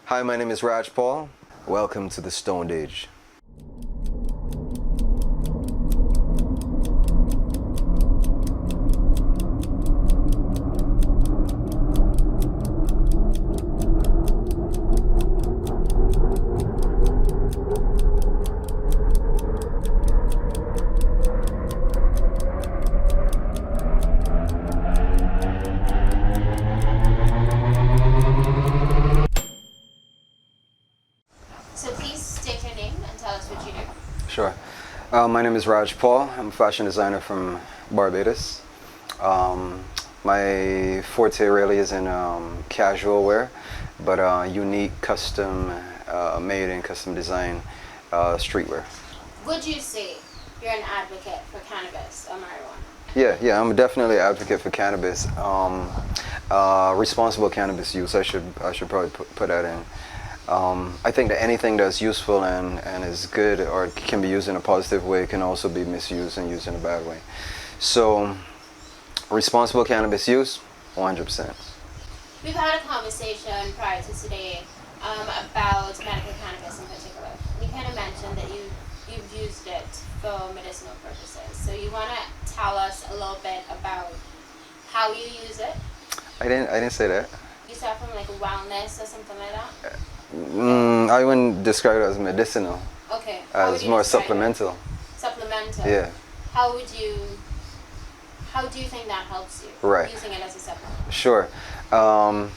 Hi, my name is Raj Paul. Welcome to the Stoned Age. Sure. My name is Raj Paul. I'm a fashion designer from Barbados. My forte really is in casual wear, but unique, custom made and custom design streetwear. Would you say you're an advocate for cannabis or marijuana? Yeah, I'm definitely an advocate for cannabis. Responsible cannabis use. I should probably put that in. I think that anything that's useful and is good or can be used in a positive way can also be misused and used in a bad way. So, responsible cannabis use, 100%. We've had a conversation prior to today about medical cannabis in particular. You kind of mentioned that you've used it for medicinal purposes. So you want to tell us a little bit about how you use it? I didn't say that. You start from like wellness or something like that? I wouldn't describe it as medicinal. Okay. As more supplemental. It? Supplemental? Yeah. How do you think that helps you? Right. Using it as a supplement? Sure. Well,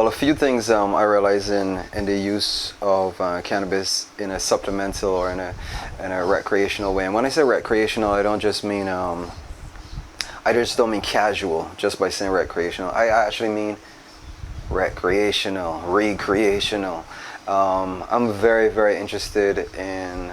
a few things I realize in the use of cannabis in a supplemental or in a recreational way. And when I say recreational, I don't just mean I just don't mean casual just by saying recreational. I actually mean recreational, recreational. I'm very, very interested in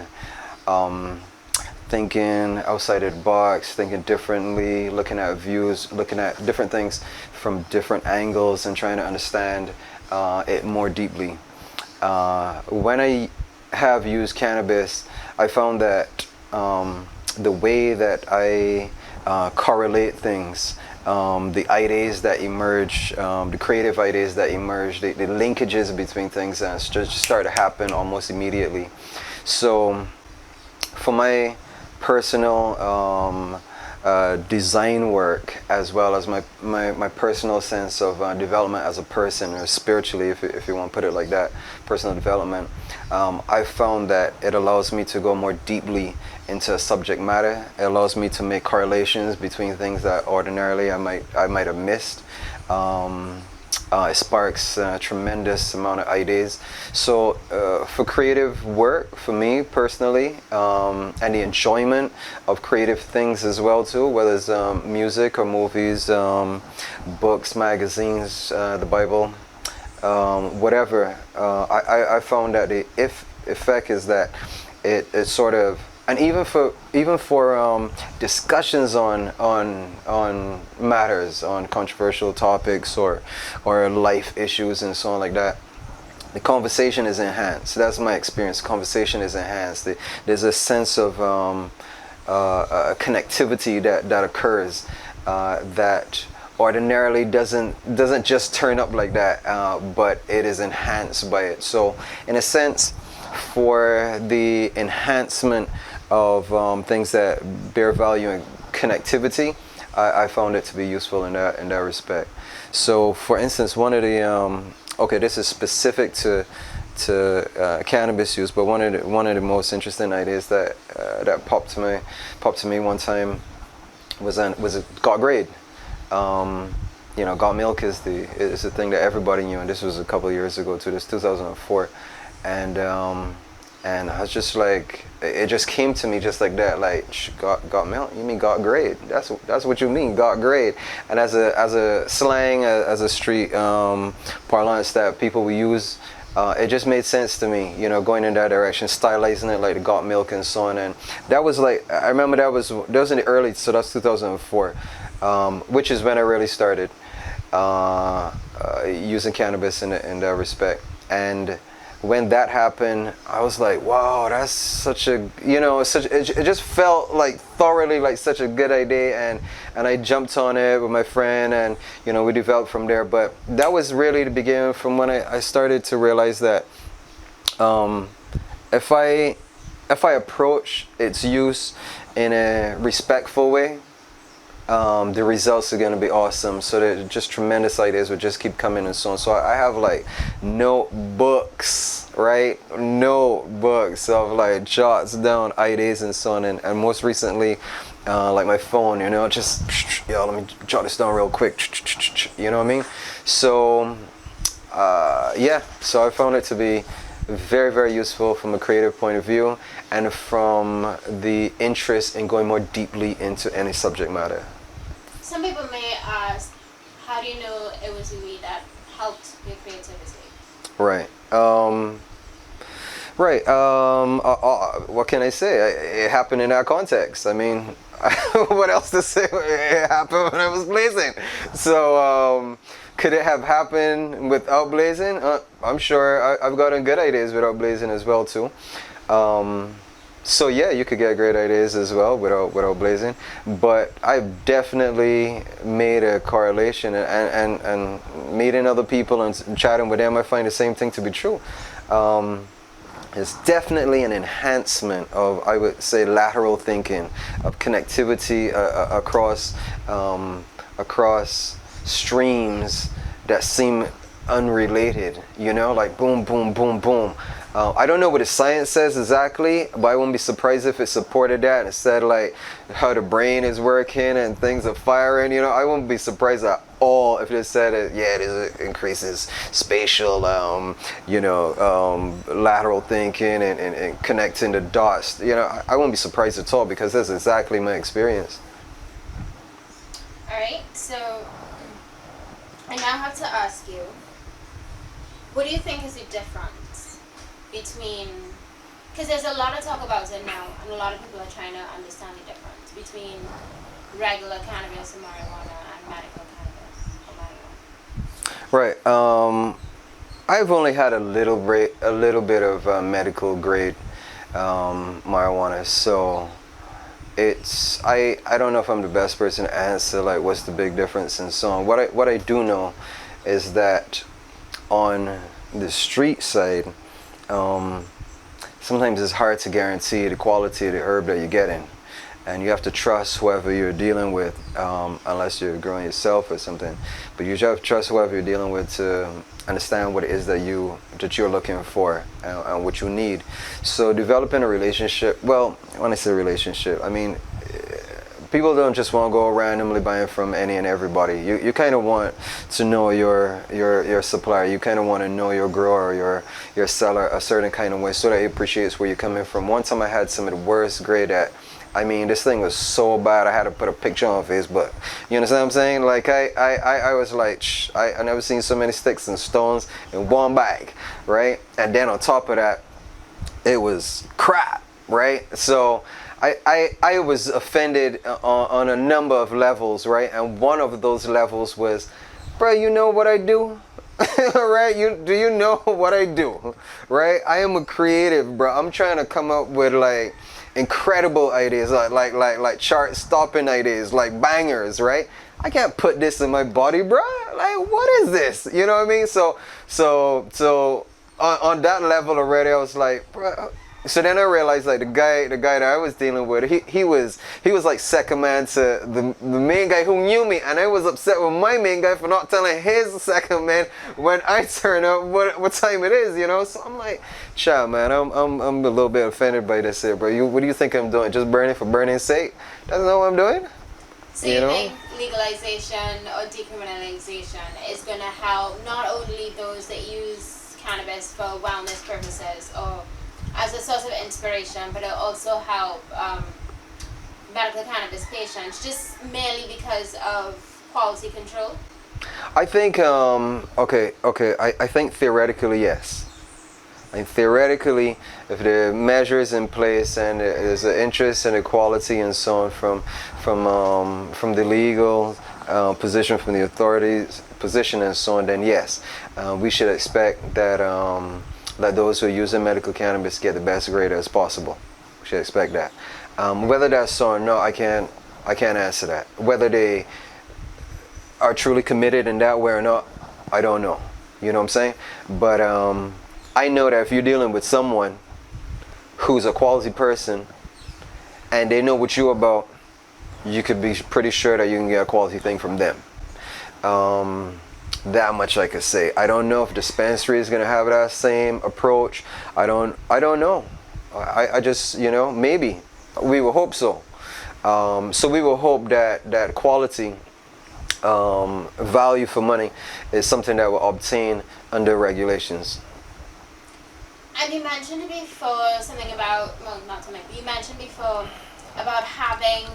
thinking outside the box, thinking differently, looking at views, looking at different things from different angles and trying to understand it more deeply. When I have used cannabis, I found that the way that I correlate things, the ideas that emerge, the creative ideas that emerge, the linkages between things just start to happen almost immediately. So for my personal design work, as well as my personal sense of development as a person, or spiritually, if you want to put it like that, personal development, I found that it allows me to go more deeply into a subject matter. It allows me to make correlations between things that ordinarily I might have missed. It sparks a tremendous amount of ideas. So for creative work, for me personally, and the enjoyment of creative things as well too, whether it's music or movies, books, magazines, the Bible, whatever, I found that the effect is that it sort of, and even for discussions on matters, on controversial topics or life issues and so on like that, the conversation is enhanced. That's my experience. Conversation is enhanced. There's a sense of connectivity that occurs that ordinarily doesn't just turn up like that, but it is enhanced by it. So in a sense, for the enhancement of things that bear value and connectivity, I found it to be useful in that respect. So for instance, one of the okay, this is specific to cannabis use, but one of the most interesting ideas that popped to me one time was got grade. Got milk is the thing that everybody knew, and this was a couple of years ago too. This 2004, and I was just like, it just came to me just like that, like, got milk? You mean got grade? That's what you mean, got grade. And as a slang, as a street parlance that people will use, it just made sense to me, going in that direction, stylizing it like the got milk and so on. And that was like, I remember that was in the early, so that's 2004, which is when I really started using cannabis in that respect. And when that happened, I was like, wow, that's such a, you know, it just felt like thoroughly like such a good idea, and I jumped on it with my friend, and you know, we developed from there. But that was really the beginning from when I started to realize that if I approach its use in a respectful way, the results are going to be awesome. So that just tremendous ideas would just keep coming and so on. So I have like notebooks, right? Notebooks of like jots down ideas and so on. And most recently, like my phone, you know, just, yo, let me jot this down real quick. You know what I mean? So, yeah, so I found it to be very, very useful from a creative point of view, and from the interest in going more deeply into any subject matter. Some people may ask, how do you know it was you that helped your creativity? Right. Right. What can I say? It happened in that context. I mean, what else to say? It happened when I was blazing. So, could it have happened without blazing? I'm sure I've gotten good ideas without blazing as well too. So yeah, you could get great ideas as well without blazing. But I've definitely made a correlation, and meeting other people and chatting with them, I find the same thing to be true. It's definitely an enhancement of, I would say, lateral thinking, of connectivity across streams that seem unrelated, you know, like boom, boom, boom, boom. I don't know what the science says exactly, but I wouldn't be surprised if it supported that. It said like how the brain is working and things are firing, you know. I wouldn't be surprised at all if it said it, yeah, it increases spatial, you know, lateral thinking and connecting the dots. You know, I wouldn't be surprised at all, because that's exactly my experience. All right, so I now have to ask you, what do you think is the difference between, because there's a lot of talk about it now, and a lot of people are trying to understand the difference between regular cannabis and marijuana and medical cannabis or marijuana? Right. I've only had a little bit of medical grade marijuana, so it's I don't know if I'm the best person to answer like what's the big difference and so on. What I do know is that on the street side, sometimes it's hard to guarantee the quality of the herb that you're getting, and you have to trust whoever you're dealing with, unless you're growing yourself or something. But you have to trust whoever you're dealing with to understand what it is that you're looking for, and what you need. So developing a relationship, well, when I say relationship, I mean people don't just want to go randomly buying from any and everybody. You kind of want to know your supplier. You kind of want to know your grower, your seller a certain kind of way, so that he appreciates where you're coming from. One time I had some of the worst grade at, I mean, this thing was so bad I had to put a picture on Facebook. You understand what I'm saying? Like I was like, I never seen so many sticks and stones in one bag, right? And then on top of that, it was crap, right? So I was offended on a number of levels, right? And one of those levels was, bro, you know what I do? Right? Do you know what I do? Right? I am a creative, bro. I'm trying to come up with like incredible ideas, like chart stopping ideas, like bangers, right? I can't put this in my body, bro. Like, what is this? You know what I mean? So on that level already, I was like, bro. So then I realized like the guy that I was dealing with, he was like second man to the main guy who knew me, and I was upset with my main guy for not telling his second man when I turn up what time it is, you know. So I'm like, child, man, I'm a little bit offended by this here, bro. What do you think I'm doing? Just burning for burning's sake? That's not what I'm doing. So you think legalization or decriminalization is going to help not only those that use cannabis for wellness purposes or as a source of inspiration, but it'll also help medical cannabis patients, just merely because of quality control? I think, I think theoretically, yes. And theoretically, if the measures in place and there's an interest in equality and so on from the legal position, from the authorities position and so on, then yes, we should expect that that those who are using medical cannabis get the best grade as possible. We should expect that. Whether that's so or no, I can't answer that. Whether they are truly committed in that way or not, I don't know. You know what I'm saying? But I know that if you're dealing with someone who's a quality person and they know what you're about, you could be pretty sure that you can get a quality thing from them. That much I could say. I don't know if dispensary is gonna have that same approach. I don't know. I just, you know, maybe. We will hope so. So we will hope that quality, value for money is something that will obtain under regulations. And you mentioned before something about, well, not something, but you mentioned before about having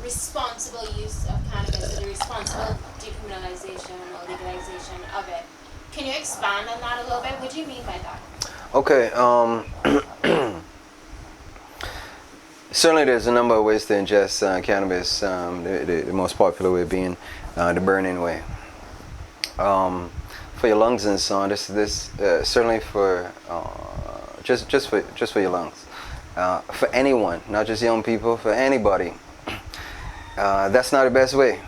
responsible use of cannabis, or the responsible decriminalization or legalization of it. Can you expand on that a little bit? What do you mean by that? Okay, certainly there's a number of ways to ingest cannabis, the most popular way being the burning way. For your lungs and so on, this certainly for just for your lungs. For anyone, not just young people, for anybody, that's not the best way.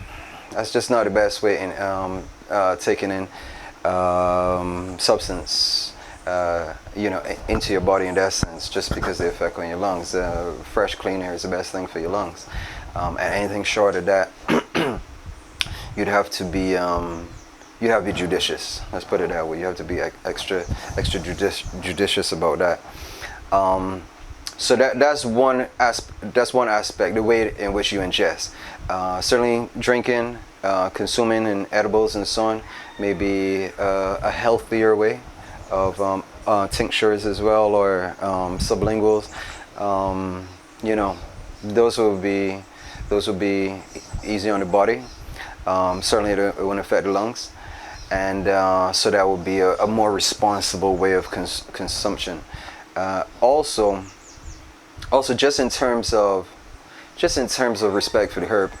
That's just not the best way in taking in substance, you know, into your body in that sense, just because they affect on your lungs. Fresh, clean air is the best thing for your lungs, and anything short of that, you'd have to be judicious. Let's put it that way. You have to be extra judicious about that. So that's one aspect, the way in which you ingest. Certainly drinking, consuming in edibles and so on may be a healthier way of tinctures as well, or sublinguals. You know, those will be easy on the body. Certainly it won't affect the lungs, and so that would be a more responsible way of consumption. Also, just in terms of respect for the herb,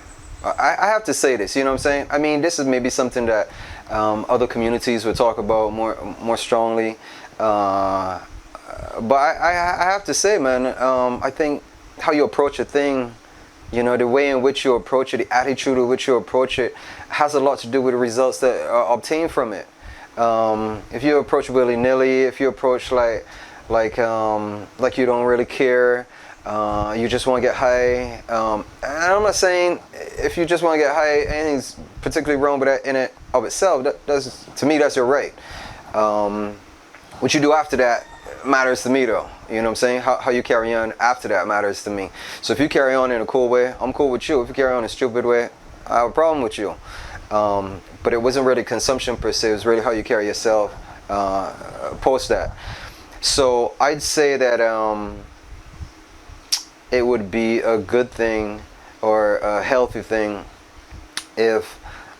I have to say this. You know what I'm saying? I mean, this is maybe something that other communities would talk about more strongly. But I have to say, man, I think how you approach a thing, you know, the way in which you approach it, the attitude in which you approach it, has a lot to do with the results that are obtained from it. If you approach willy-nilly, if you approach like you don't really care, you just want to get high. And I'm not saying if you just want to get high, anything's particularly wrong with that in it of itself. That's, to me, that's your right. What you do after that matters to me, though. You know what I'm saying? How you carry on after that matters to me. So if you carry on in a cool way, I'm cool with you. If you carry on in a stupid way, I have a problem with you. But it wasn't really consumption per se. It was really how you carry yourself post that. So I'd say that it would be a good thing or a healthy thing if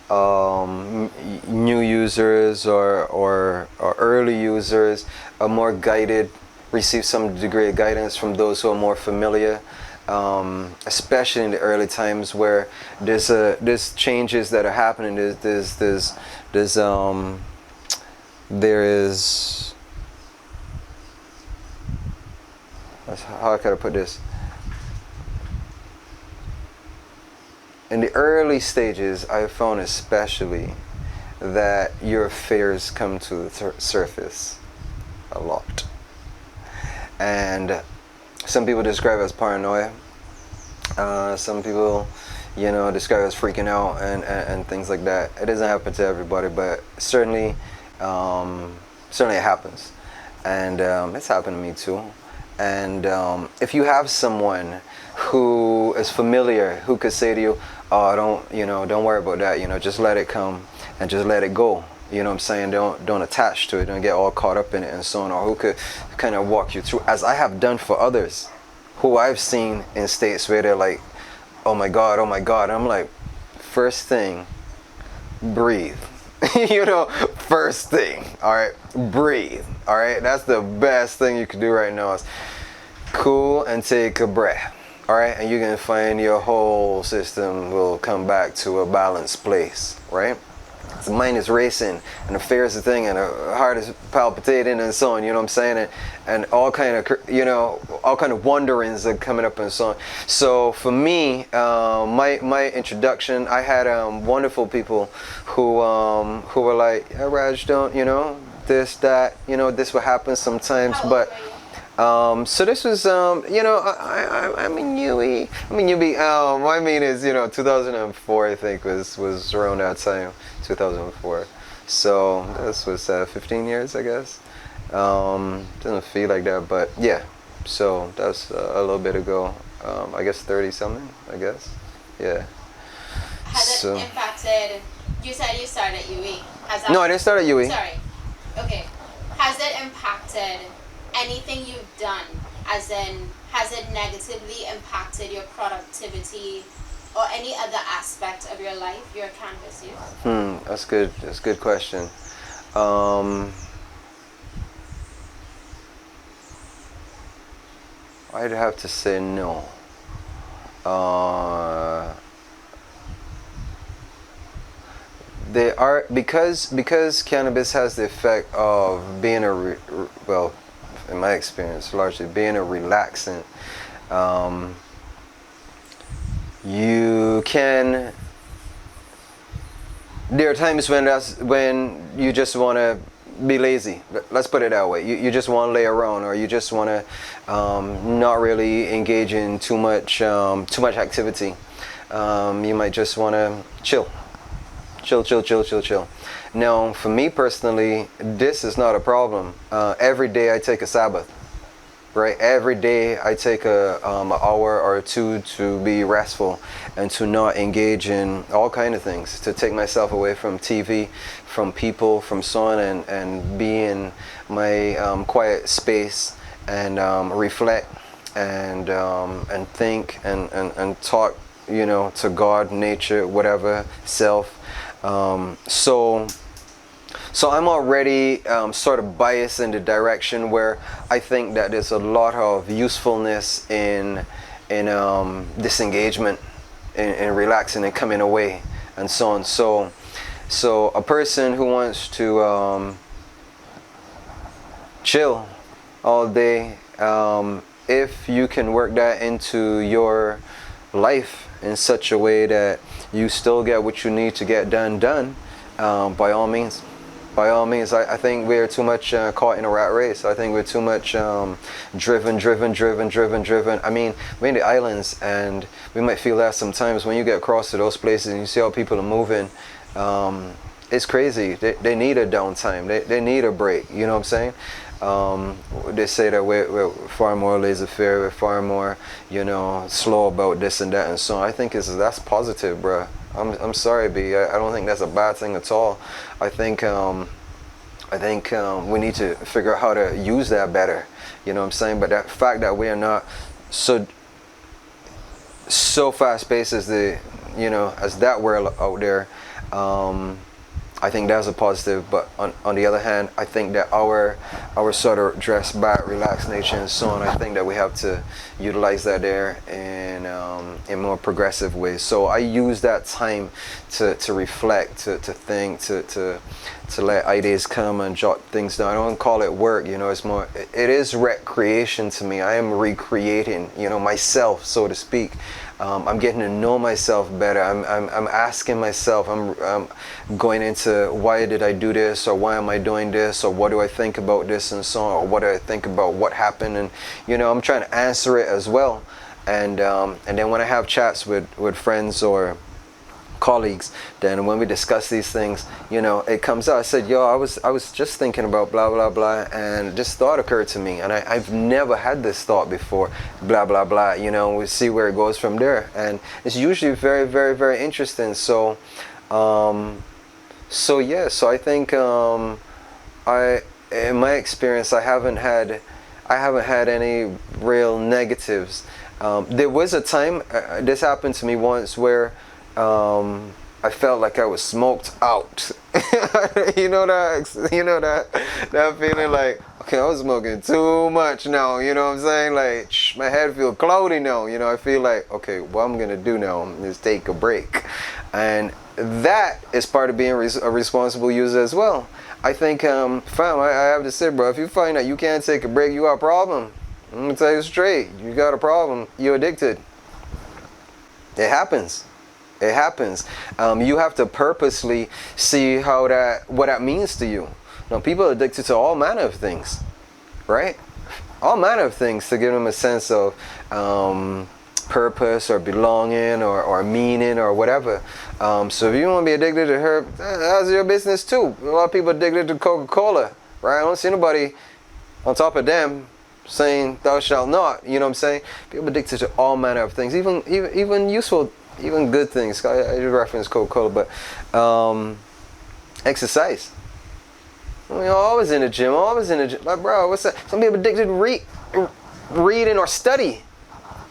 new users or early users are more guided, receive some degree of guidance from those who are more familiar, especially in the early times where there's changes that are happening. How can I put this? In the early stages, I found especially that your affairs come to the surface a lot. And some people describe it as paranoia. Some people, you know, describe it as freaking out and things like that. It doesn't happen to everybody, but certainly it happens. And it's happened to me too. And if you have someone who is familiar, who could say to you, oh, don't worry about that, you know, just let it come and just let it go. You know what I'm saying? Don't attach to it, don't get all caught up in it and so on, or who could kind of walk you through, as I have done for others who I've seen in states where they're like, oh my God. And I'm like, first thing, breathe. You know, first thing, all right, breathe, all right. That's the best thing you can do right now, is cool and take a breath, all right, and you're gonna find your whole system will come back to a balanced place, right? the mind is racing, and the fear is the thing, and the heart is palpitating, and so on. You know what I'm saying? And all kind of, all kind of wonderings are coming up and so on. So for me, my introduction, I had wonderful people who were like, yeah, Raj, don't, this, that, this will happen sometimes, but. So this was, I'm in UE. I mean is, 2004, I think, was around that time, 2004. So this was 15 years, I guess. Doesn't feel like that, but yeah. So that's a little bit ago. I guess 30 something, I guess. Yeah. Has it impacted, you said you started at UE. No, I didn't start at UE. Sorry. Okay. Has it impacted anything you've done, as in, has it negatively impacted your productivity or any other aspect of your life, your cannabis use? That's good. That's a good question. I'd have to say no. They are, because cannabis has the effect of being well, in my experience, largely being a relaxant. You can. There are times when you just want to be lazy. Let's put it that way. You just want to lay around, or you just want to not really engage in too much activity. You might just want to chill. Now, for me personally, this is not a problem. Every day I take a Sabbath, right? Every day I take an hour or two to be restful and to not engage in all kind of things, to take myself away from TV, from people, from so on, and be in my quiet space and reflect and think and talk, to God, nature, whatever, self. So I'm already sort of biased in the direction where I think that there's a lot of usefulness in disengagement, in relaxing and coming away, and so on. So a person who wants to chill all day, if you can work that into your life in such a way that you still get what you need to get done, by all means. I think we're too much caught in a rat race. I think we're too much driven. I mean, we're in the islands, and we might feel that sometimes when you get across to those places and you see how people are moving. It's crazy. They need a downtime. They need a break. You know what I'm saying? They say that we're far more laissez-faire, we're far more, slow about this and that and so on. I think that's positive, bruh. I'm sorry, B. I don't think that's a bad thing at all. I think we need to figure out how to use that better. You know what I'm saying? But that fact that we are not so fast-paced as as that world out there, I think that's a positive. But on the other hand, I think that our sort of dress back, relaxed nature and so on, I think that we have to utilize that there in more progressive ways. So I use that time to reflect, to think, to let ideas come and jot things down. I don't call it work, it's more, it is recreation to me. I am recreating, myself, so to speak. I'm getting to know myself better. I'm asking myself, I'm going into why did I do this, or why am I doing this, or what do I think about this and so on, or what do I think about what happened, and I'm trying to answer it as well. And then when I have chats with friends or colleagues, then when we discuss these things, it comes out. I said, I was just thinking about blah blah blah, and this thought occurred to me, and I've never had this thought before, blah blah blah. We see where it goes from there, and it's usually very very very interesting. So I think in my experience, I haven't had any real negatives. There was a time, this happened to me once, where I felt like I was smoked out. that feeling like, okay, I was smoking too much now, you know what I'm saying? Like, my head feels cloudy now, I feel like, okay, what I'm gonna do now is take a break. And that is part of being a responsible user as well. I think, fam, I have to say, bro, if you find that you can't take a break, you got a problem. I'm gonna tell you straight, you got a problem. You're addicted. It happens. It happens. You have to purposely see what that means to you. Now, people are addicted to all manner of things, right? All manner of things to give them a sense of purpose or belonging or meaning or whatever. So if you want to be addicted to herb, that's your business too. A lot of people are addicted to Coca-Cola, right? I don't see nobody on top of them saying thou shalt not. You know what I'm saying? People are addicted to all manner of things, even useful, even good things. I just reference Coca-Cola, but exercise. I mean, always in the gym, always in the gym. Like, bro, what's that? Some people addicted to reading or study.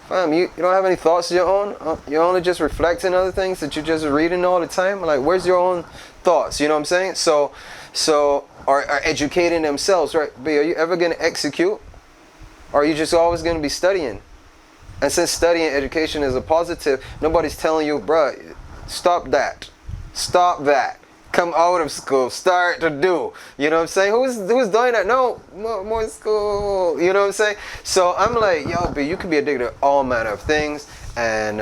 Fam, you don't have any thoughts of your own? You're only just reflecting other things that you're just reading all the time? Like, where's your own thoughts? You know what I'm saying? So are educating themselves, right? But are you ever going to execute? Or are you just always going to be studying? And since studying education is a positive, nobody's telling you, bro, stop that. Stop that. Come out of school, start to do. You know what I'm saying? Who's doing that? No, more school. You know what I'm saying? So I'm like, yo, but you could be addicted to all manner of things, and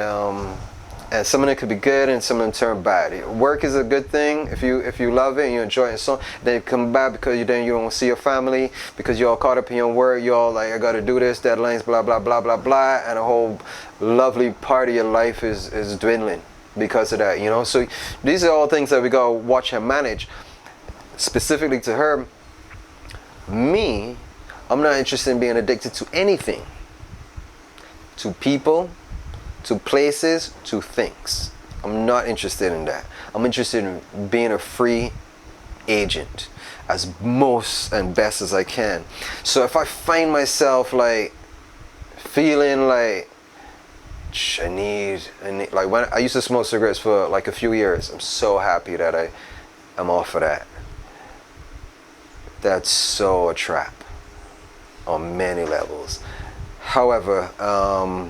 some of them could be good, and some of them turn bad. Work is a good thing if you love it and you enjoy it. So then you come back because you don't see your family because you're all caught up in your work. You're all like, I got to do this, deadlines, blah blah blah blah blah, and a whole lovely part of your life is dwindling because of that, you know. So these are all things that we gotta watch and manage. Specifically to her, me, I'm not interested in being addicted to anything, to people, to places, to things. I'm not interested in that. I'm interested in being a free agent as most and best as I can. So if I find myself like feeling like I need, like when I used to smoke cigarettes for like a few years, I'm so happy that I'm off of that. That's so a trap on many levels. However, I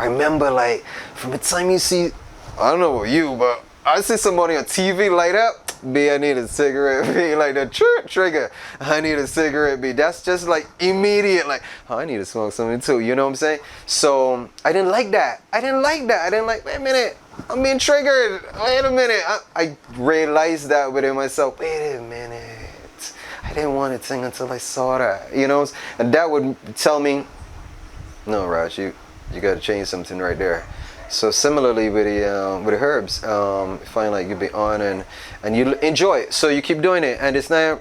remember like from the time you see, I don't know about you, but I see somebody on TV light up, B, I need a cigarette, B, like the trigger, I need a cigarette, B. That's just like immediate, like, oh, I need to smoke something too, you know what I'm saying? So I didn't like that. I didn't like, wait a minute, I'm being triggered, wait a minute. I realized that within myself, wait a minute, I didn't want a thing until I saw that, you know? And that would tell me, no, Raj, you got to change something right there. So similarly with the herbs, you find like you be on and you enjoy it, so you keep doing it, and it's not,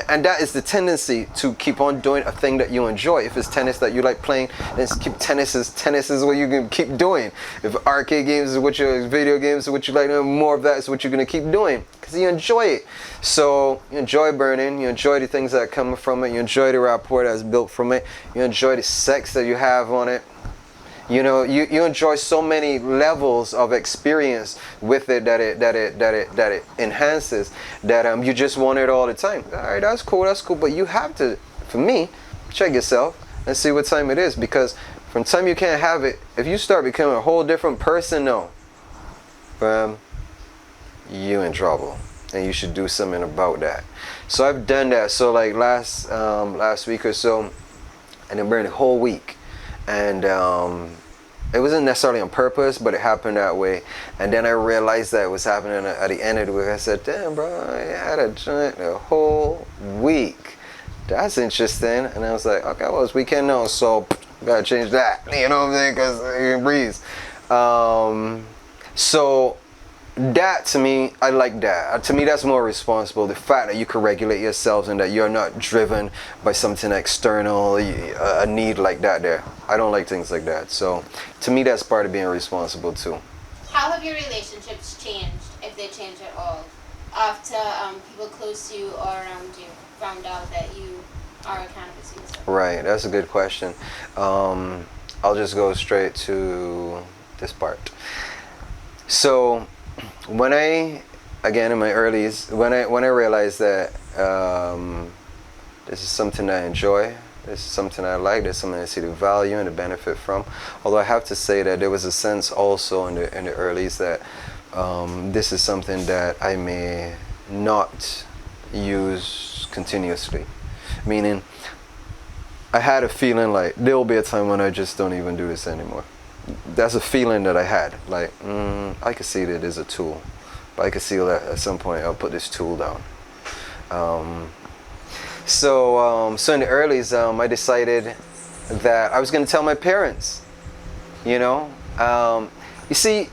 and that is the tendency to keep on doing a thing that you enjoy. If it's tennis that you like playing, then keep tennis is what you can keep doing. If arcade games is what your video games is what you like, more of that is what you're gonna keep doing because you enjoy it. So you enjoy burning, you enjoy the things that come from it, you enjoy the rapport that's built from it, you enjoy the sex that you have on it. You know, you enjoy so many levels of experience with it that it enhances, that you just want it all the time. All right, that's cool, but you have to, for me, check yourself and see what time it is, because from time you can't have it, if you start becoming a whole different person now, you in trouble, and you should do something about that. So I've done that. So like last week or so, and then burned a whole week. And it wasn't necessarily on purpose, but it happened that way. And then I realized that it was happening at the end of the week. I said, damn, bro, I had a joint a whole week. That's interesting. And I was like, okay, well, it's weekend now, so gotta change that. You know what I'm saying? Because you can breathe. So that, to me, I like that. To me, that's more responsible. The fact that you can regulate yourselves and that you're not driven by something external, a need like that there. I don't like things like that. So to me, that's part of being responsible too. How have your relationships changed, if they change at all, after people close to you or around you found out that you are a cannabis user? Right, that's a good question. I'll just go straight to this part. So when again in my earlies, when I realized that this is something I enjoy, It's something I like. It's something I see the value and the benefit from. Although I have to say that there was a sense also in the earlies that this is something that I may not use continuously. Meaning, I had a feeling like there will be a time when I just don't even do this anymore. That's a feeling that I had. Like, I could see that as a tool. But I could see that at some point I'll put this tool down. So in the earlies, I decided that I was going to tell my parents. You know, you see,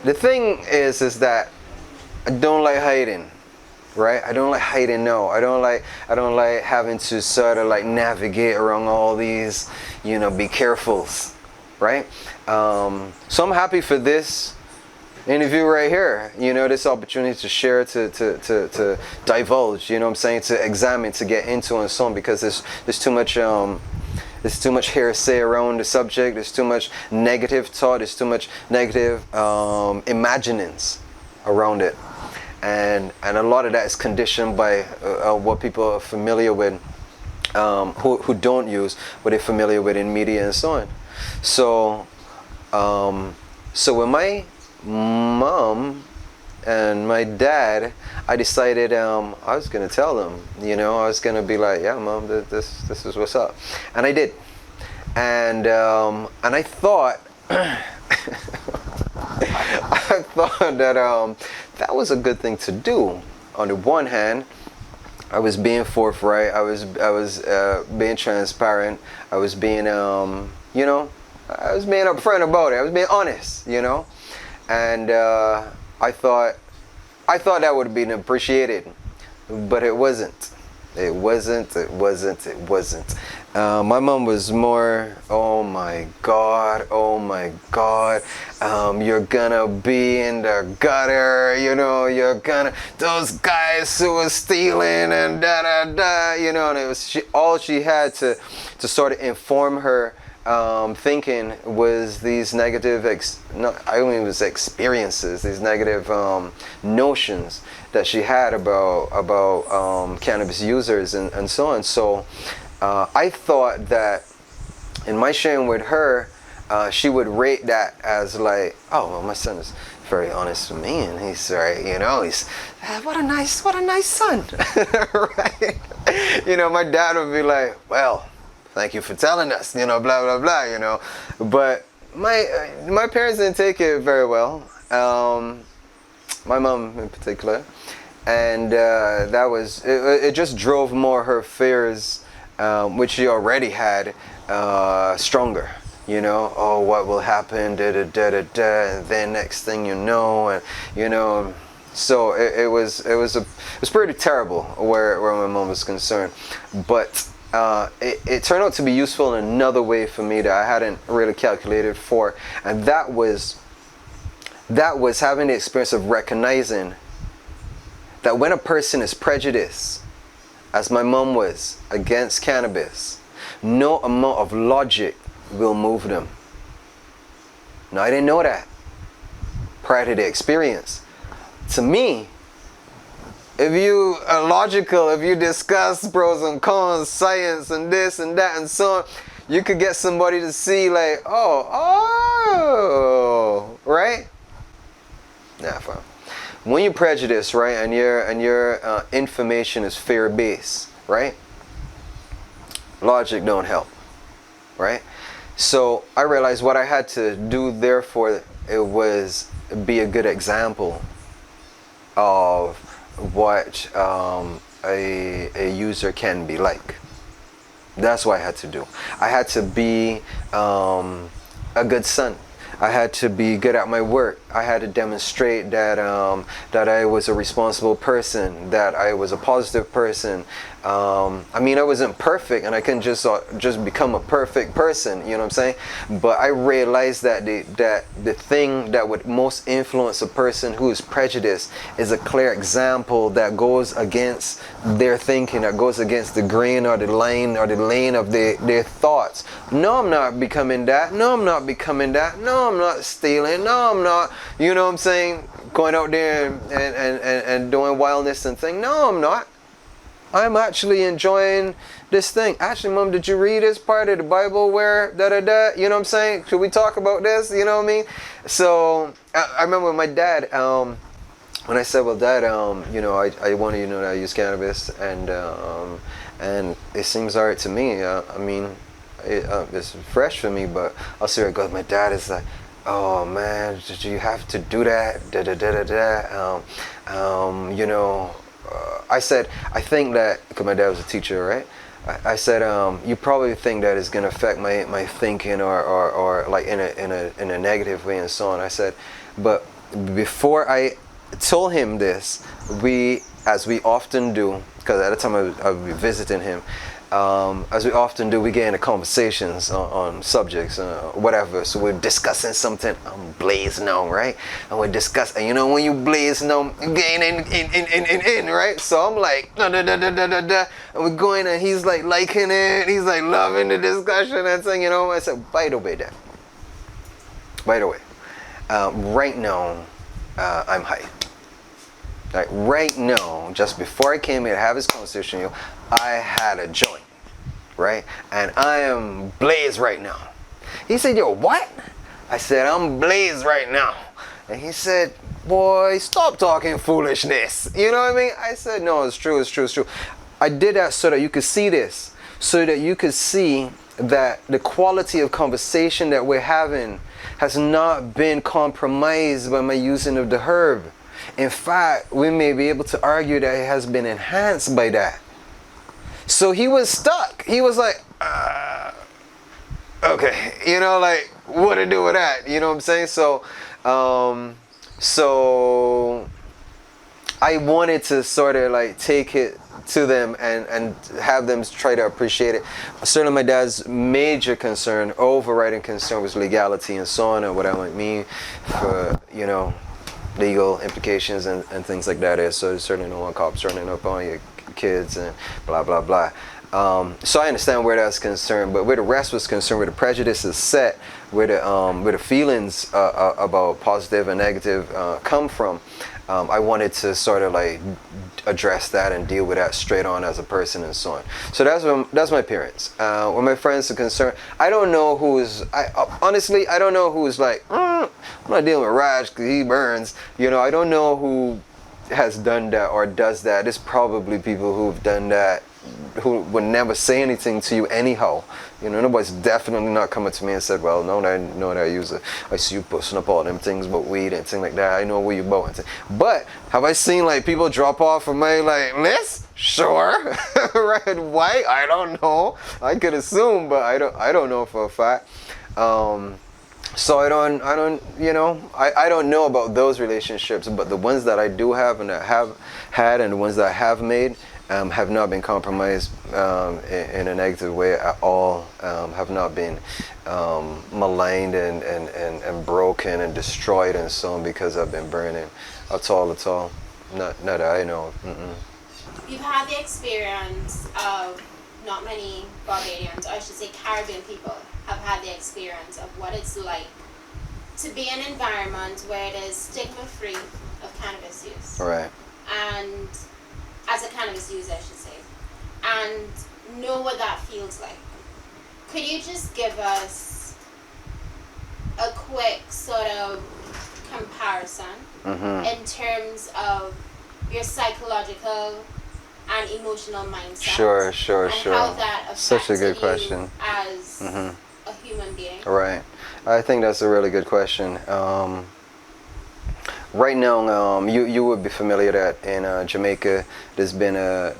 the thing is that I don't like hiding, right? I don't like hiding. No, I don't like having to sort of like navigate around all these, you know, be carefuls, right? So I'm happy for this interview right here, you know, this opportunity to share, to divulge, you know what I'm saying, to examine, to get into and so on, because there's too much hearsay around the subject. There's too much negative thought. There's too much negative imaginings around it, and a lot of that is conditioned by what people are familiar with, who don't use what they're familiar with in media and so on. So when my mom and my dad, I decided I was gonna tell them, you know, I was gonna be like, yeah, mom, this is what's up, and I did, and I thought, I thought that that was a good thing to do. On the one hand, I was being forthright, I was being transparent, I was being you know, I was being upfront about it, I was being honest, you know. And I thought that would have been appreciated, but it wasn't. It wasn't. My mom was more, oh my God, you're gonna be in the gutter, you know, those guys who were stealing and da, you know, and it was all she had to sort of inform her thinking was these negative experiences, these negative notions that she had about cannabis users and so on. So I thought that in my sharing with her, she would rate that as like, oh, well, my son is very honest with me, and he's very, you know, he's what a nice son. Right? You know, my dad would be like, well, thank you for telling us, you know, blah, blah, blah, you know. But my parents didn't take it very well. My mom in particular. And that was, it just drove more her fears, which she already had, stronger. You know, oh, what will happen, and then next thing you know, and, you know. So it was pretty terrible where my mom was concerned. But it turned out to be useful in another way for me that I hadn't really calculated for, and that was having the experience of recognizing that when a person is prejudiced, as my mom was, against cannabis, no amount of logic will move them. Now, I didn't know that prior to the experience. To me, if you are logical, if you discuss pros and cons, science and this and that and so on, you could get somebody to see like, oh, right? Nah, fine. When you're prejudiced, right, and your information is fear-based, right? Logic don't help, right? So I realized what I had to do, therefore, it was be a good example of what a user can be like. That's what I had to do. I had to be a good son. I had to be good at my work. I had to demonstrate that that I was a responsible person, that I was a positive person. I mean, I wasn't perfect, and I couldn't just become a perfect person. You know what I'm saying? But I realized that the thing that would most influence a person who is prejudiced is a clear example that goes against their thinking, that goes against the grain or the lane of their thoughts. No, I'm not becoming that. No, I'm not becoming that. No, I'm not stealing. No, I'm not. You know what I'm saying? Going out there and doing wildness and thing. No, I'm not. I'm actually enjoying this thing. Actually, Mom, did you read this part of the Bible where da-da-da? You know what I'm saying? Should we talk about this? You know what I mean? So I remember when my dad, when I said, well, Dad, you know, I wanted you to know that I use cannabis, and it seems all right to me. I mean, it's fresh for me, but I'll see where it goes. My dad is like, oh man, did you have to do that? Da da da da da. You know, I said, I think that, because my dad was a teacher, right? I said, you probably think that it's gonna affect my thinking or like in a negative way and so on. I said, but before I told him this, as we often do, because at the time I would be visiting him, as we often do, we get into conversations on subjects, whatever. So we're discussing something. I'm blazing on, right? And we're discussing. You know, when you blazing on, you getting in, right? So I'm like, da da da da da da, and we're going, and he's like liking it. He's like loving the discussion and saying, you know. I said, by the way, Dad. By the way, right now, I'm high. Like right now, just before I came here to have this conversation with you, I had a joint, right? And I am blazed right now. He said, yo, what? I said, I'm blazed right now. And he said, boy, stop talking foolishness. You know what I mean? I said, no, it's true, it's true, it's true. I did that so that you could see this, so that you could see that the quality of conversation that we're having has not been compromised by my using of the herb. In fact, we may be able to argue that it has been enhanced by that. So he was stuck. He was like, okay, you know, like, what to do with that? You know what I'm saying? So, so I wanted to sort of like take it to them and have them try to appreciate it. Certainly my dad's major concern, overriding concern, was legality and so on, and what that might mean for, you know, legal implications and things like that is. So certainly no one cops running up on your kids and blah blah blah. So I understand where that's concerned, but where the rest was concerned, where the prejudice is set, where the feelings about positive and negative come from, I wanted to sort of like address that and deal with that straight on as a person and so on. So that's my parents. When my friends are concerned, I don't know who's. Honestly, I don't know who's like, I'm not dealing with Raj because he burns. You know, I don't know who has done that or does that. It's probably people who've done that who would never say anything to you anyhow. You know, nobody's definitely not coming to me and said, well, no, I see you posting up all them things about weed and things like that. I know where you about. But have I seen like people drop off of my like list? Sure. Red, white? I don't know. I could assume, but I don't know for a fact. So I don't, you know, I don't know about those relationships, but the ones that I do have and that have had and the ones that I have made have not been compromised in a negative way at all, have not been maligned and broken and destroyed and so on because I've been burning at all. Not that I know of. You've had the experience of, not many Barbadians, or I should say Caribbean people, have had the experience of what it's like to be in an environment where it is stigma-free of cannabis use. Right. And as a cannabis user, I should say, and know what that feels like. Could you just give us a quick sort of comparison in terms of your psychological and emotional mindset? Sure. And how that affected Such a good question. You as a human being. Right. I think that's a really good question. Right now, you would be familiar that in Jamaica, there's been the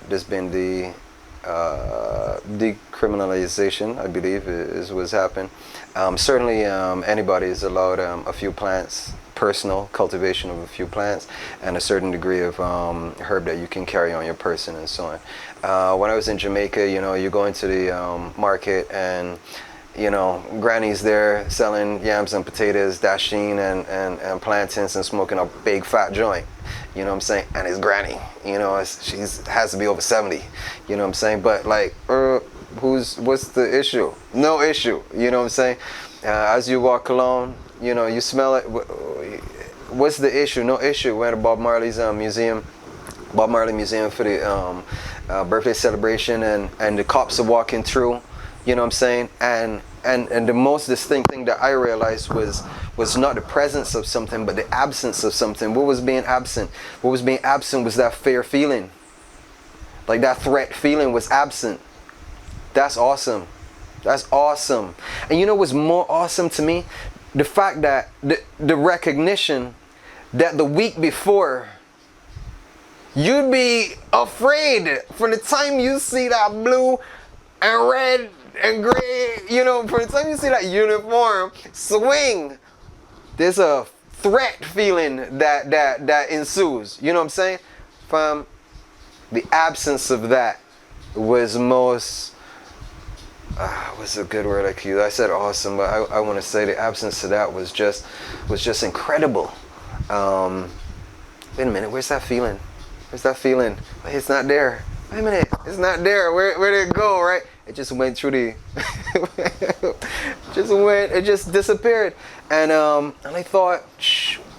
decriminalization, I believe, is what's happened. Certainly, anybody is allowed a few plants, personal cultivation of a few plants, and a certain degree of herb that you can carry on your person and so on. When I was in Jamaica, you know, you go into the market and, you know, granny's there selling yams and potatoes, dasheen and plantains and smoking a big fat joint. You know what I'm saying? And it's granny. You know, she's has to be over 70. You know what I'm saying? But like, what's the issue? No issue. You know what I'm saying? As you walk along, you know, you smell it. What's the issue? No issue. We're at Bob Marley's museum. Bob Marley Museum for the birthday celebration, and the cops are walking through, you know what I'm saying? And the most distinct thing that I realized was not the presence of something, but the absence of something. What was being absent? What was being absent was that fear feeling. Like that threat feeling was absent. That's awesome. That's awesome. And you know what's more awesome to me? The fact that the recognition that the week before, you'd be afraid from the time you see that blue and red and gray, you know, from the time you see that uniform swing, there's a threat feeling that ensues. You know what I'm saying? From the absence of that was most, what's a good word I could use? I said awesome, but I want to say the absence of that was just incredible. Wait a minute, where's that feeling? Where's that feeling? It's not there. Wait a minute, it's not there. Where did it go, right? It just went through the, it just disappeared. And I thought,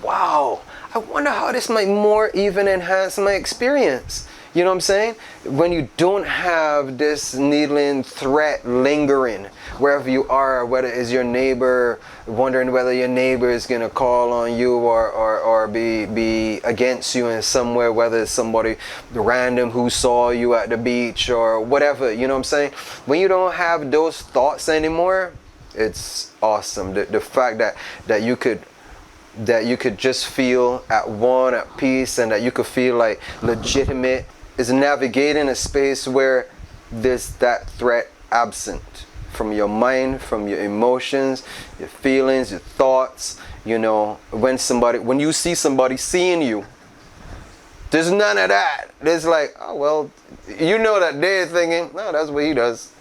wow, I wonder how this might more even enhance my experience. You know what I'm saying? When you don't have this needling threat lingering wherever you are, whether it's your neighbor, wondering whether your neighbor is going to call on you or be against you in some way, whether it's somebody random who saw you at the beach or whatever, you know what I'm saying? When you don't have those thoughts anymore, it's awesome. The fact that you could just feel at one, at peace, and that you could feel like legitimate is navigating a space where there's that threat absent from your mind, from your emotions, your feelings, your thoughts. You know, when you see somebody seeing you, there's none of that. There's like, oh well, you know that they're thinking, no, that's what he does.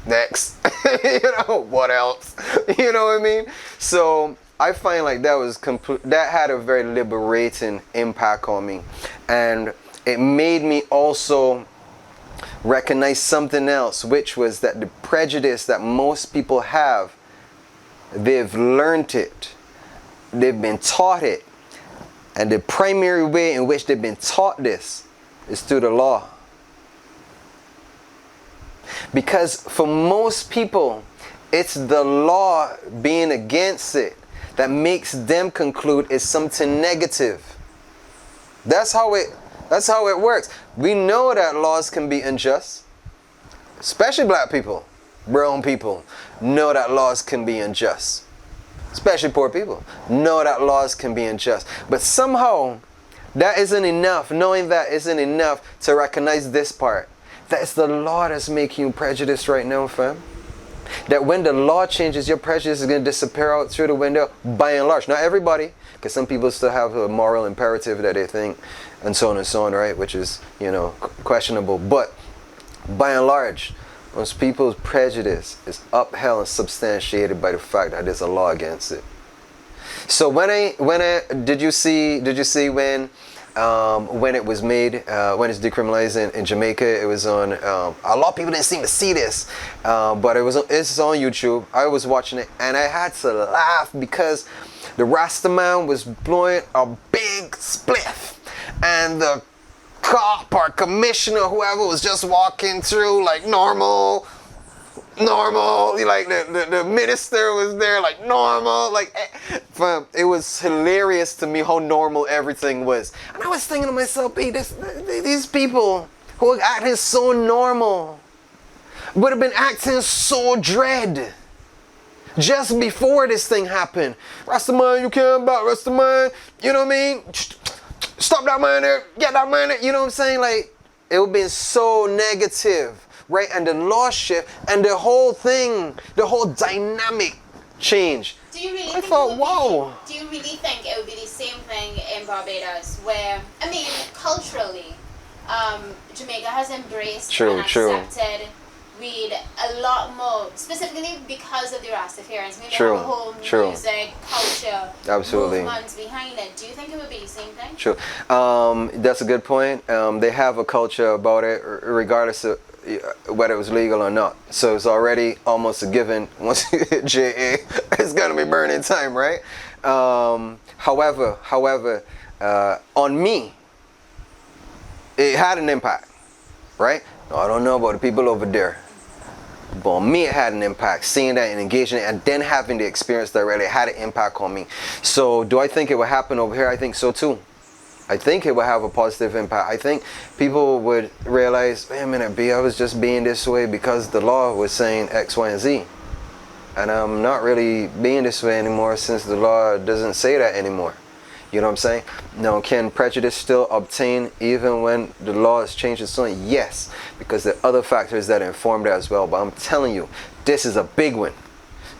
Next. You know, what else? You know what I mean? So I find like that had a very liberating impact on me. And it made me also recognize something else, which was that the prejudice that most people have, they've learned it, they've been taught it, and the primary way in which they've been taught this is through the law. Because for most people, it's the law being against it that makes them conclude it's something negative. That's how it works. We know that laws can be unjust. Especially black people, brown people know that laws can be unjust. Especially poor people know that laws can be unjust. But somehow that isn't enough. Knowing that isn't enough to recognize this part. That it's the law that's making you prejudiced right now, fam. That when the law changes, your prejudice is going to disappear out through the window, by and large. Not everybody, because some people still have a moral imperative that they think, and so on, right? Which is, you know, questionable. But by and large, most people's prejudice is upheld and substantiated by the fact that there's a law against it. So did you see when it was made, when it's decriminalized in Jamaica, it was on, a lot of people didn't seem to see this, but it's on YouTube. I was watching it and I had to laugh because the Rasta man was blowing a big spliff and the cop or commissioner, whoever, was just walking through like normal, like the minister was there like normal, like it was hilarious to me how normal everything was. And I was thinking to myself, hey, these people who are acting so normal would have been acting so dread just before this thing happened. Rastaman, you can't back Rastaman, you know what I mean? Stop that man there, get that man there, you know what I'm saying? Like, it would have been so negative, right? And the law shift and the whole thing, the whole dynamic change. Do you really I thought, wow. Do you really think it would be the same thing in Barbados, where, I mean, culturally, Jamaica has embraced and accepted weed a lot more, specifically because of the Rastafarians. Maybe have a whole music, culture, movement behind it. Do you think it would be the same thing? True. That's a good point. They have a culture about it, regardless of whether it was legal or not. So it's already almost a given. Once you hit JA, it's gonna be burning time, right? However, on me, it had an impact. right? Now, I don't know about the people over there, but on me it had an impact. Seeing that and engaging it, and then having the experience directly had an impact on me. So do I think it would happen over here? I think so too. I think it would have a positive impact. I think people would realize, wait a minute, B, I was just being this way because the law was saying X, Y, and Z. And I'm not really being this way anymore since the law doesn't say that anymore. You know what I'm saying? Now, can prejudice still obtain even when the law is changed and so on? Yes, because there are other factors that inform that as well. But I'm telling you, this is a big one.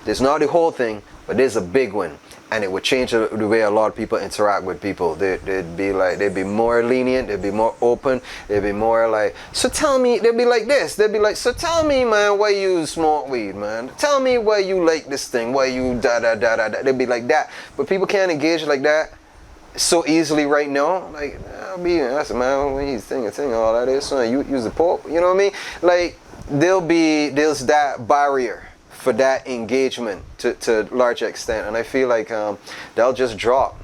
There's not the whole thing, but there's a big one. And it would change the way a lot of people interact with people. They'd be more lenient, they'd be more open, they'd be more like, so tell me, they'd be like this, they'd be like, so tell me, man, why you smoke weed, man? Tell me why you like this thing, why you da. They'd be like that. But people can't engage like that so easily right now. Like, that's a man, when he's thinking all that is, so you use the Pope, you know what I mean? Like, there's that barrier for that engagement to large extent, and I feel like they'll just drop,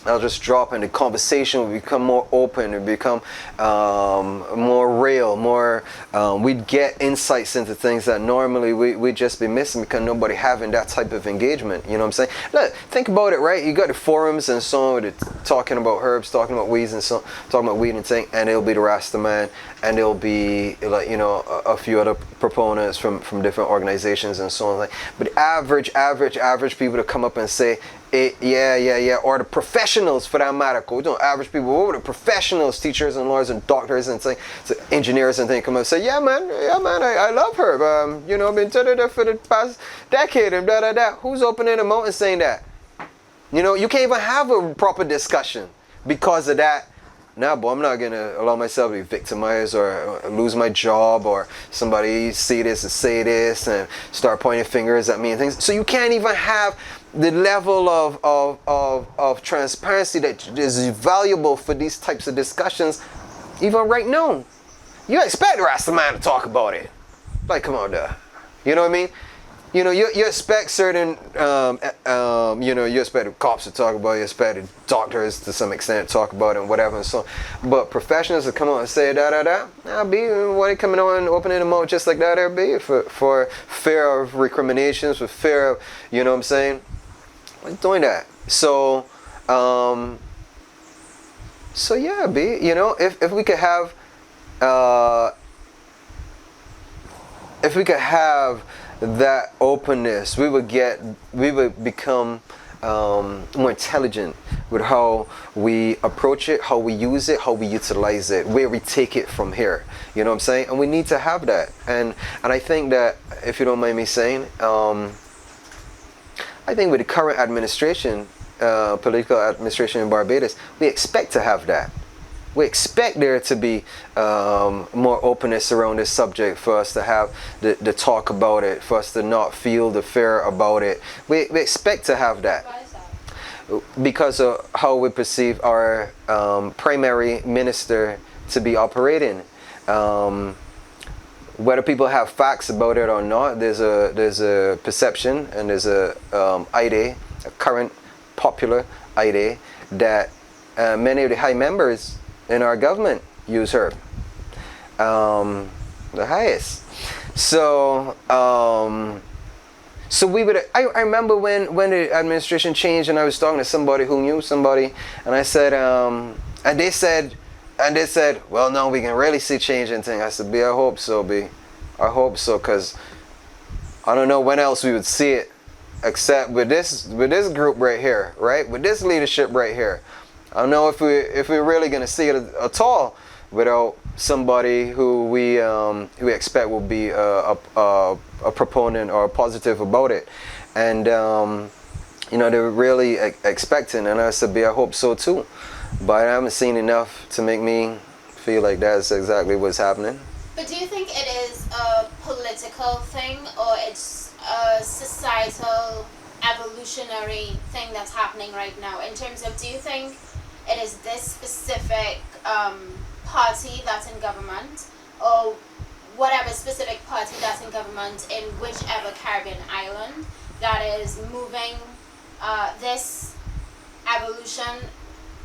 and the conversation will become more open, it become more real, more we'd get insights into things that normally we'd just be missing because nobody having that type of engagement. You know what I'm saying? Look, think about it, right? You got the forums and so on, talking about herbs, talking about weeds and so, talking about weed and thing, and it'll be the Rasta man, and it'll be like, you know, a few other proponents from different organizations and so on. Like, but average people to come up and say, yeah, or the professionals for that matter. We don't average people. What were the professionals, teachers and lawyers and doctors and engineers and things come up and say, yeah man, I love her. You know, I've been for the past decade and da. Who's opening their mouth and saying that? You know, you can't even have a proper discussion because of that. Nah, boy, I'm not gonna allow myself to be victimized or lose my job or somebody see this and say this and start pointing fingers at me and things. So you can't even have the level of transparency that is valuable for these types of discussions even right now. You expect the Rasta man to talk about it. Like, come on, duh. You know what I mean? You know, you expect certain, you know, you expect the cops to talk about it, you expect the doctors to some extent to talk about it and whatever and so on. But professionals to come out and say I'll be, why they coming on and opening them out just like that, there be for fear of recriminations, for fear of, you know what I'm saying? Like doing that. So yeah, B, you know, if we could have, that openness, we would become more intelligent with how we approach it, how we use it, how we utilize it, where we take it from here. You know what I'm saying? And we need to have that. And I think that, if you don't mind me saying, I think with the current administration, political administration in Barbados, we expect to have that. We expect there to be more openness around this subject, for us to have the talk about it, for us to not feel the fear about it. We expect to have that. Why is that? Because of how we perceive our primary minister to be operating. Whether people have facts about it or not, there's a perception and there's a idea, a current popular idea, that many of the high members in our government use herb, the highest. So we would. I remember when the administration changed, and I was talking to somebody who knew somebody, and I said, and they said, well, no, we can really see change in things. I said, B, I hope so, B. I hope so, because I don't know when else we would see it, except with this group right here, right? With this leadership right here. I don't know if we're really gonna see it at all without somebody who we expect will be a proponent or positive about it, and you know, they're really expecting. And I said, B, I hope so too, but I haven't seen enough to make me feel like that's exactly what's happening. But do you think it is a political thing, or it's a societal evolutionary thing that's happening right now? In terms of, do you think it is this specific party that's in government, or whatever specific party that's in government in whichever Caribbean island, that is moving this evolution,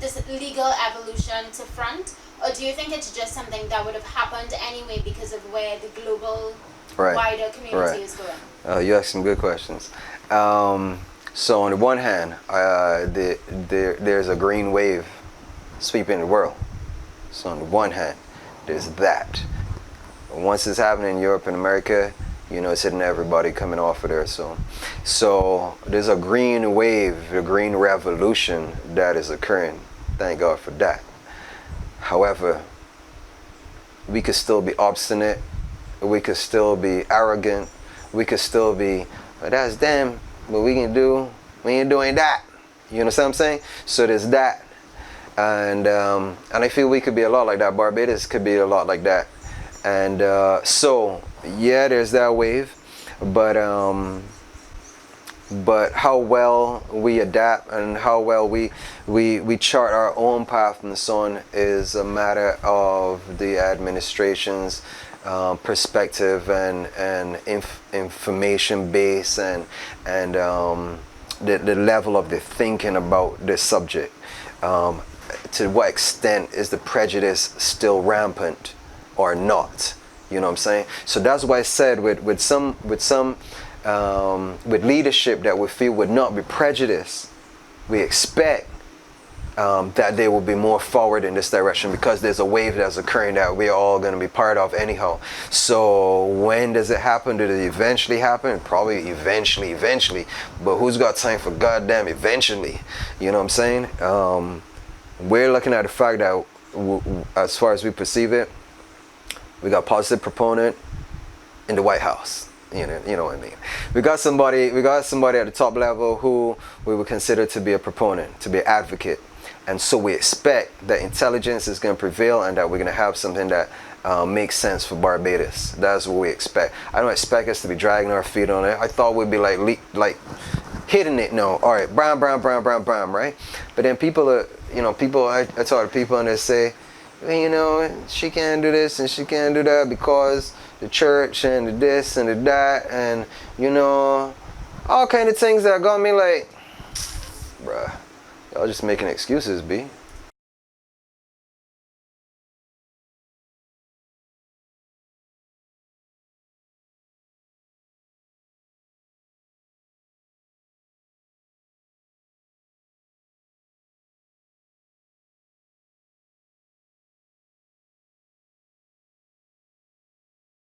this legal evolution to front? Or do you think it's just something that would have happened anyway because of where the global Right. wider community Right. is going? You asked some good questions. So on the one hand, there's a green wave sweeping the world. So on the one hand, there's that. Once it's happening in Europe and America, you know, it's hitting everybody coming off of there. So there's a green wave, a green revolution that is occurring. Thank God for that. However, we could still be obstinate. We could still be arrogant. We could still be, well, that's them. What we can do, we ain't doing that. You know what I'm saying? So there's that. And I feel we could be a lot like that. Barbados could be a lot like that. And so, yeah, there's that wave. But how well we adapt and how well we chart our own path and so on is a matter of the administration's perspective and information base and the level of the thinking about this subject. To what extent is the prejudice still rampant or not? You know what I'm saying? So that's why I said with some with leadership that we feel would not be prejudiced, we expect that they will be more forward in this direction because there's a wave that's occurring that we're all going to be part of anyhow. So when does it happen? Did it eventually happen? Probably eventually. But who's got time for goddamn eventually? You know what I'm saying? We're looking at the fact that as far as we perceive it, we got positive proponent in the White House. You know what I mean. We got somebody at the top level who we would consider to be a proponent, to be an advocate, and so we expect that intelligence is going to prevail and that we're going to have something that makes sense for Barbados. That's what we expect. I don't expect us to be dragging our feet on it. I thought we'd be like hitting it. No, all right, brown, right? But then people are, I talk to people and they say, she can't do this and she can't do that because the church and the this and the that and all kind of things that got me like, bruh, y'all just making excuses, B.